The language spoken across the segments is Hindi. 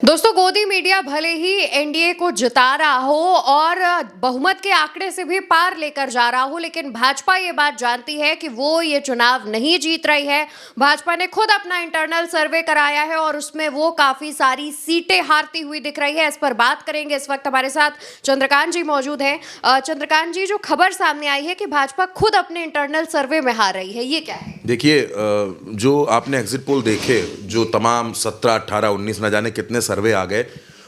दोस्तों, गोदी मीडिया भले ही एनडीए को जिता रहा हो और बहुमत के आंकड़े से भी पार लेकर जा रहा हो, लेकिन भाजपा ये बात जानती है कि वो ये चुनाव नहीं जीत रही है। भाजपा ने खुद अपना इंटरनल सर्वे कराया है और उसमें वो काफी सारी सीटें हारती हुई दिख रही है। इस पर बात करेंगे। इस वक्त हमारे साथ चंद्रकांत जी मौजूद हैं। चंद्रकांत जी, जो खबर सामने आई है कि भाजपा खुद अपने इंटरनल सर्वे में हार रही है, ये क्या है? देखिए, जो आपने एग्जिट पोल देखे, जो तमाम 17, 18, 19 न जाने कितने सर्वे आ गए,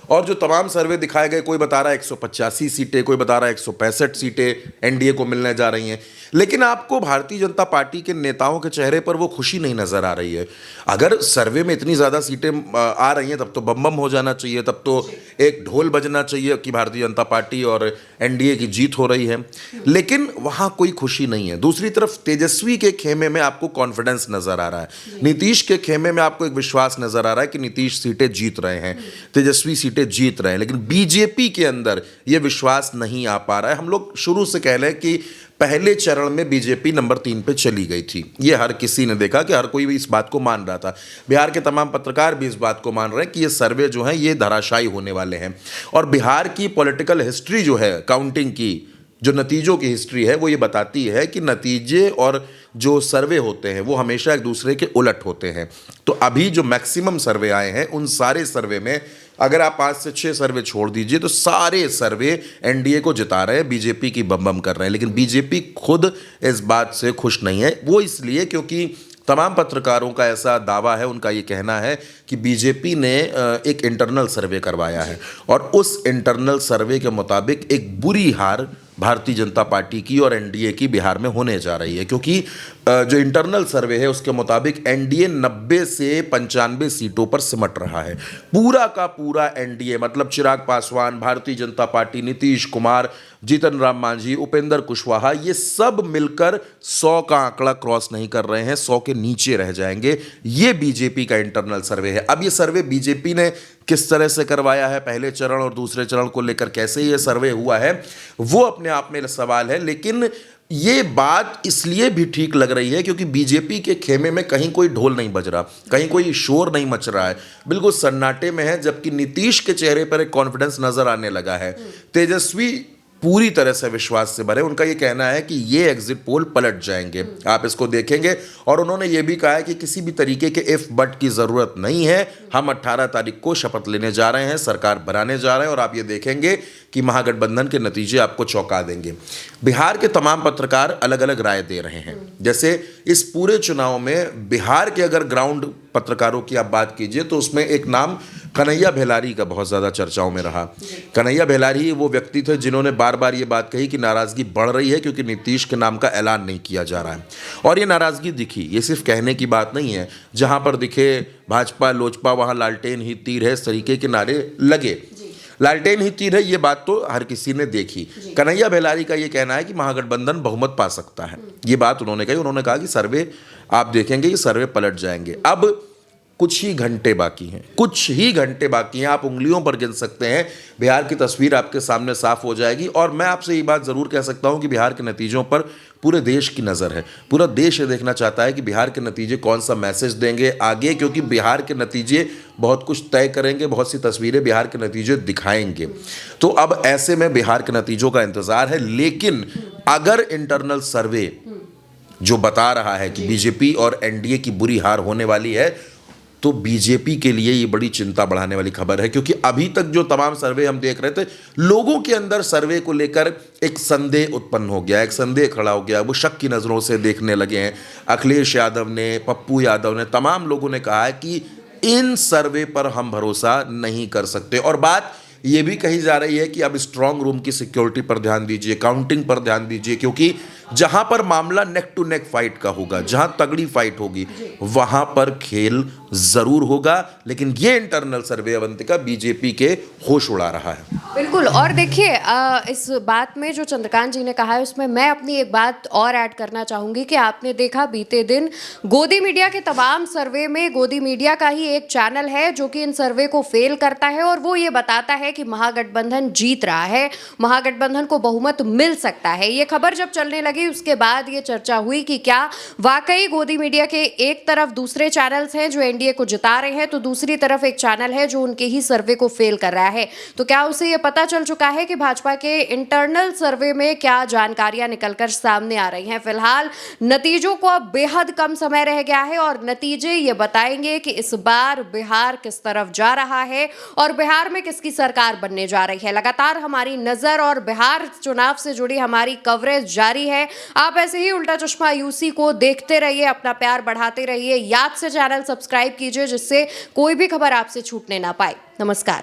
और जो तमाम सर्वे दिखाए गए, कोई बता रहा है 185 सीटें, कोई बता रहा है 165 सीटें एनडीए को मिलने जा रही हैं, लेकिन आपको भारतीय जनता पार्टी के नेताओं के चेहरे पर वो खुशी नहीं नजर आ रही है। अगर सर्वे में इतनी ज़्यादा सीटें आ रही हैं, तब तो बम बम हो जाना चाहिए, तब तो एक ढोल बजना चाहिए कि भारतीय जनता पार्टी और एनडीए की जीत हो रही है, लेकिन वहाँ कोई खुशी नहीं है। दूसरी तरफ तेजस्वी के खेमे में आपको कॉन्फिडेंस नजर आ रहा है, नीतीश के खेमे में आपको एक विश्वास नजर आ रहा है कि नीतीश सीटें जीत रहे हैं, तेजस्वी सीटें जीत रहे हैं, लेकिन बीजेपी के अंदर यह विश्वास नहीं आ पा रहा है। हम लोग शुरू से कह लें कि पहले चरण में बीजेपी नंबर 3 पे चली गई थी। ये हर किसी ने देखा कि हर कोई भी इस बात को मान रहा था। बिहार के तमाम पत्रकार भी इस बात को मान रहे हैं कि ये सर्वे जो है ये धराशायी होने वाले हैं। और बिहार की पॉलिटिकल हिस्ट्री जो है, काउंटिंग की जो नतीजों की हिस्ट्री है, वो ये बताती है कि नतीजे और जो सर्वे होते हैं वो हमेशा एक दूसरे के उलट होते हैं। तो अभी जो मैक्सिमम सर्वे आए हैं, उन सारे सर्वे में अगर आप 5 से 6 सर्वे छोड़ दीजिए तो सारे सर्वे एनडीए को जिता रहे हैं, बीजेपी की बम बम कर रहे हैं। लेकिन बीजेपी खुद इस बात से खुश नहीं है। वो इसलिए क्योंकि तमाम पत्रकारों का ऐसा दावा है, उनका ये कहना है कि बीजेपी ने एक इंटरनल सर्वे करवाया है और उस इंटरनल सर्वे के मुताबिक एक बुरी हार भारतीय जनता पार्टी की और एनडीए की बिहार में होने जा रही है। क्योंकि जो इंटरनल सर्वे है उसके मुताबिक एनडीए 90 से 95 सीटों पर सिमट रहा है। पूरा का पूरा एनडीए, मतलब चिराग पासवान, भारतीय जनता पार्टी, नीतीश कुमार, जीतन राम मांझी, उपेंद्र कुशवाहा, ये सब मिलकर 100 का आंकड़ा क्रॉस नहीं कर रहे हैं, 100 के नीचे रह जाएंगे। ये बीजेपी का इंटरनल सर्वे है। अब ये सर्वे बीजेपी ने किस तरह से करवाया है, पहले चरण और दूसरे चरण को लेकर कैसे ये सर्वे हुआ है, वो अपने आप में सवाल है। लेकिन ये बात इसलिए भी ठीक लग रही है क्योंकि बीजेपी के खेमे में कहीं कोई ढोल नहीं बज रहा, कहीं कोई शोर नहीं मच रहा है, बिल्कुल सन्नाटे में है। जबकि नीतीश के चेहरे पर एक कॉन्फिडेंस नजर आने लगा है। तेजस्वी पूरी तरह से विश्वास से भरे। उनका ये कहना है कि ये एग्जिट पोल पलट जाएंगे, आप इसको देखेंगे। और उन्होंने ये भी कहा है कि किसी भी तरीके के इफ बट की जरूरत नहीं है, हम 18 तारीख को शपथ लेने जा रहे हैं, सरकार बनाने जा रहे हैं और आप ये देखेंगे कि महागठबंधन के नतीजे आपको चौंका देंगे। बिहार के तमाम पत्रकार अलग अलग राय दे रहे हैं। जैसे इस पूरे चुनाव में बिहार के अगर ग्राउंड पत्रकारों की आप बात कीजिए तो उसमें एक नाम कन्हैया भेलारी का बहुत ज़्यादा चर्चाओं में रहा। कन्हैया भेलारी वो व्यक्ति थे जिन्होंने बार बार ये बात कही कि नाराज़गी बढ़ रही है क्योंकि नीतीश के नाम का ऐलान नहीं किया जा रहा है। और ये नाराज़गी दिखी, ये सिर्फ कहने की बात नहीं है। जहाँ पर दिखे भाजपा लोजपा, वहाँ लालटेन ही तीर है, इस तरीके के नारे लगे। लालटेन ही तीर है, ये बात तो हर किसी ने देखी। कन्हैया भेलारी का ये कहना है कि महागठबंधन बहुमत पा सकता है, ये बात उन्होंने कही। उन्होंने कहा कि सर्वे आप देखेंगे, ये सर्वे पलट जाएंगे। अब कुछ ही घंटे बाकी हैं, कुछ ही घंटे बाकी हैं, आप उंगलियों पर गिन सकते हैं। बिहार की तस्वीर आपके सामने साफ हो जाएगी। और मैं आपसे ये बात ज़रूर कह सकता हूँ कि बिहार के नतीजों पर पूरे देश की नज़र है। पूरा देश ये देखना चाहता है कि बिहार के नतीजे कौन सा मैसेज देंगे आगे, क्योंकि बिहार के नतीजे बहुत कुछ तय करेंगे, बहुत सी तस्वीरें बिहार के नतीजे दिखाएंगे। तो अब ऐसे में बिहार के नतीजों का इंतज़ार है। लेकिन अगर इंटरनल सर्वे जो बता रहा है कि बीजेपी और एनडीए की बुरी हार होने वाली है, तो बीजेपी के लिए ये बड़ी चिंता बढ़ाने वाली खबर है। क्योंकि अभी तक जो तमाम सर्वे हम देख रहे थे, लोगों के अंदर सर्वे को लेकर एक संदेह उत्पन्न हो गया, एक संदेह खड़ा हो गया। वो शक की नज़रों से देखने लगे हैं। अखिलेश यादव ने, पप्पू यादव ने, तमाम लोगों ने कहा है कि इन सर्वे पर हम भरोसा नहीं कर सकते। और बात ये भी कही जा रही है कि अब स्ट्रांग रूम की सिक्योरिटी पर ध्यान दीजिए, काउंटिंग पर ध्यान दीजिए, क्योंकि जहां पर मामला नेक टू नेक फाइट का होगा, जहां तगड़ी फाइट होगी, वहां पर खेल जरूर होगा। लेकिन ये इंटरनल सर्वे अवंतिका बीजेपी के होश उड़ा रहा है। बिल्कुल। और देखिए, इस बात में जो चंद्रकांत जी ने कहा है उसमें मैं अपनी एक बात और ऐड करना चाहूंगी कि आपने देखा बीते दिन गोदी मीडिया के तमाम सर्वे में गोदी मीडिया का ही एक चैनल है जो कि इन सर्वे को फेल करता है और वो ये बताता है कि महागठबंधन जीत रहा है, महागठबंधन को बहुमत मिल सकता है। ये खबर जब चलने लगी लगी, उसके बाद ये चर्चा हुई कि क्या वाकई गोदी मीडिया के एक तरफ दूसरे चैनल्स हैं जो एनडीए को जिता रहे हैं, तो दूसरी तरफ एक चैनल है जो उनके ही सर्वे को फेल कर रहा है। तो क्या उसे ये पता चल चुका है कि भाजपा के इंटरनल सर्वे में क्या जानकारियां निकलकर सामने आ रही हैं? फिलहाल नतीजों को अब बेहद कम समय रह गया है और नतीजे ये बताएंगे कि इस बार बिहार किस तरफ जा रहा है और बिहार में किसकी सरकार बनने जा रही है। लगातार हमारी नजर और बिहार चुनाव से जुड़ी हमारी कवरेज जारी है। आप ऐसे ही उल्टा चश्मा यूसी को देखते रहिए, अपना प्यार बढ़ाते रहिए। याद से चैनल सब्सक्राइब कीजिए जिससे कोई भी खबर आपसे छूटने ना पाए। नमस्कार।